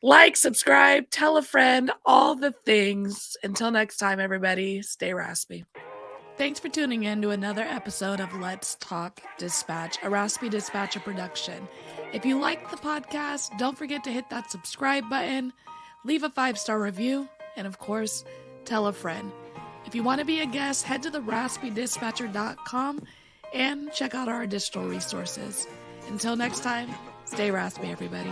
A: Like, subscribe, tell a friend, all the things. Until next time, everybody, stay raspy. Thanks for tuning in to another episode of Let's Talk Dispatch, a Raspy Dispatcher production. If you like the podcast, don't forget to hit that subscribe button, leave a 5-star review, and of course, tell a friend. If you want to be a guest, head to theraspydispatcher.com and check out our additional resources. Until next time, stay raspy, everybody.